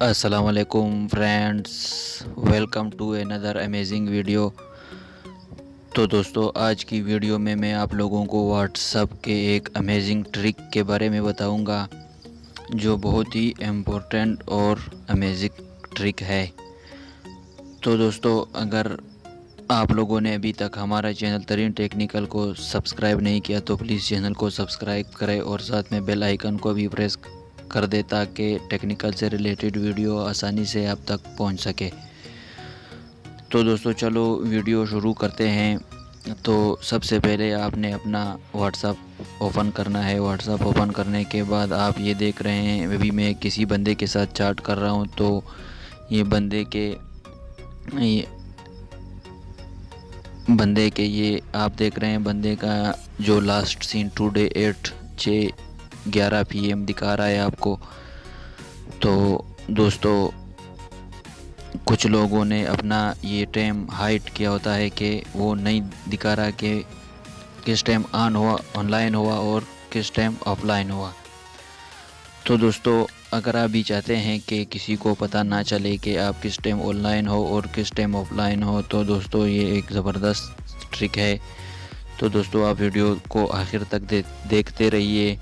अस्सलामुअलैकुम friends, welcome to another amazing video. तो दोस्तों, आज की वीडियो में मैं आप लोगों को व्हाट्सएप के एक अमेजिंग ट्रिक के बारे में बताऊंगा, जो बहुत ही इम्पोर्टेंट और अमेजिंग ट्रिक है। तो दोस्तों, अगर आप लोगों ने अभी तक हमारा चैनल तरीन टेक्निकल को सब्सक्राइब नहीं किया तो प्लीज़ चैनल को सब्सक्राइब करें और साथ में बेल आइकन को भी प्रेस कर दे ताकि टेक्निकल से रिलेटेड वीडियो आसानी से आप तक पहुंच सके। तो दोस्तों, चलो वीडियो शुरू करते हैं। तो सबसे पहले आपने अपना व्हाट्सएप ओपन करना है। व्हाट्सएप ओपन करने के बाद आप ये देख रहे हैं, अभी मैं किसी बंदे के साथ चैट कर रहा हूँ। तो ये बंदे के ये आप देख रहे हैं, बंदे का जो लास्ट सीन टुडे 8/6/11 PM दिखा रहा है आपको। तो दोस्तों, कुछ लोगों ने अपना ये टाइम हाइड किया होता है कि वो नहीं दिखा रहा कि किस टाइम ऑनलाइन हुआ और किस टाइम ऑफलाइन हुआ। तो दोस्तों, अगर आप भी चाहते हैं कि किसी को पता ना चले कि आप किस टाइम ऑनलाइन हो और किस टाइम ऑफलाइन हो, तो दोस्तों ये एक ज़बरदस्त ट्रिक है। तो दोस्तों, आप वीडियो को आखिर तक देखते रहिए।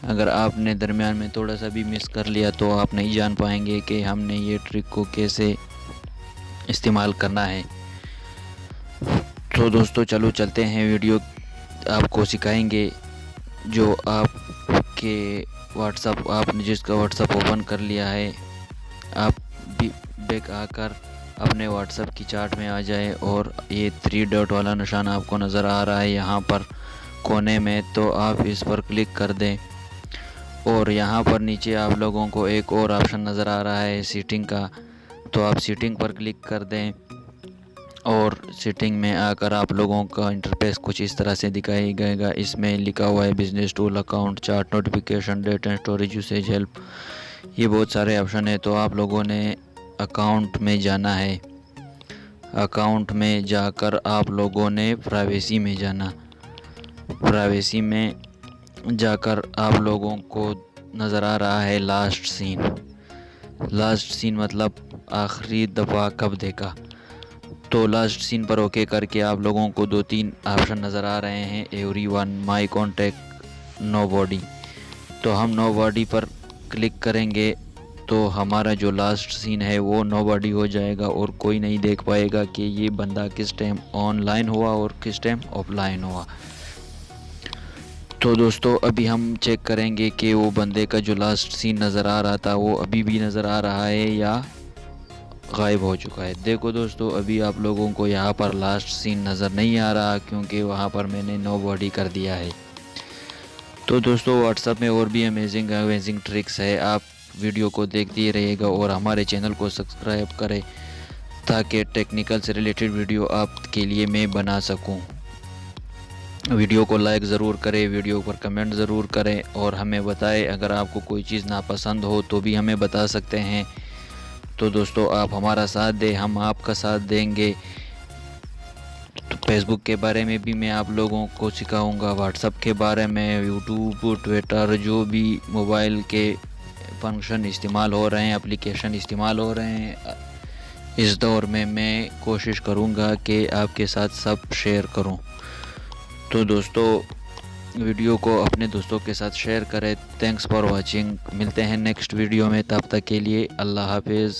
अगर आपने दरमियान में थोड़ा सा भी मिस कर लिया तो आप नहीं जान पाएंगे कि हमने ये ट्रिक को कैसे इस्तेमाल करना है। तो दोस्तों, चलो चलते हैं, वीडियो आपको सिखाएंगे। जो आपके व्हाट्सएप, आपने जिसका व्हाट्सएप ओपन कर लिया है, आप भी बैक आकर अपने व्हाट्सएप की चार्ट में आ जाए और ये 3 डॉट वाला निशान आपको नज़र आ रहा है यहाँ पर कोने में, तो आप इस पर क्लिक कर दें। और यहाँ पर नीचे आप लोगों को एक और ऑप्शन नज़र आ रहा है सेटिंग का, तो आप सेटिंग पर क्लिक कर दें। और सेटिंग में आकर आप लोगों का इंटरफेस कुछ इस तरह से दिखाई देगा। इसमें लिखा हुआ है business tool, account, chart, notification, data and storage, usage, help, ये बहुत सारे ऑप्शन है। तो आप लोगों ने अकाउंट में जाना है। अकाउंट में जाकर आप लोगों ने प्राइवेसी में जाना। प्राइवेसी में जाकर आप लोगों को नज़र आ रहा है लास्ट सीन। लास्ट सीन मतलब आखिरी दफ़ा कब देखा। तो लास्ट सीन पर ओके करके आप लोगों को 2-3 ऑप्शन नज़र आ रहे हैं, एवरीवन, माय कॉन्टैक्ट, नोबॉडी। तो हम नोबॉडी पर क्लिक करेंगे तो हमारा जो लास्ट सीन है वो नोबॉडी हो जाएगा और कोई नहीं देख पाएगा कि ये बंदा किस टाइम ऑनलाइन हुआ और किस टाइम ऑफलाइन हुआ। तो दोस्तों, अभी हम चेक करेंगे कि वो बंदे का जो लास्ट सीन नज़र आ रहा था वो अभी भी नज़र आ रहा है या गायब हो चुका है। देखो दोस्तों, अभी आप लोगों को यहाँ पर लास्ट सीन नज़र नहीं आ रहा क्योंकि वहाँ पर मैंने नोबॉडी कर दिया है। तो दोस्तों, व्हाट्सएप में और भी अमेजिंग ट्रिक्स है। आप वीडियो को देखते रहिएगा और हमारे चैनल को सब्सक्राइब करें ताकि टेक्निकल से रिलेटेड वीडियो आपके लिए मैं बना सकूं। वीडियो को लाइक ज़रूर करें, वीडियो पर कमेंट ज़रूर करें और हमें बताएं अगर आपको कोई चीज़ नापसंद हो तो भी हमें बता सकते हैं। तो दोस्तों, आप हमारा साथ दें, हम आपका साथ देंगे। तो फेसबुक के बारे में भी मैं आप लोगों को सिखाऊंगा, व्हाट्सएप के बारे में, यूट्यूब, ट्विटर, जो भी मोबाइल के फंक्शन इस्तेमाल हो रहे हैं, एप्लीकेशन इस्तेमाल हो रहे हैं इस दौर में, मैं कोशिश करूंगा कि आपके साथ सब शेयर करूं। तो दोस्तों, वीडियो को अपने दोस्तों के साथ शेयर करें। Thanks for watching. मिलते हैं नेक्स्ट वीडियो में, तब तक के लिए अल्लाह हाफिज़।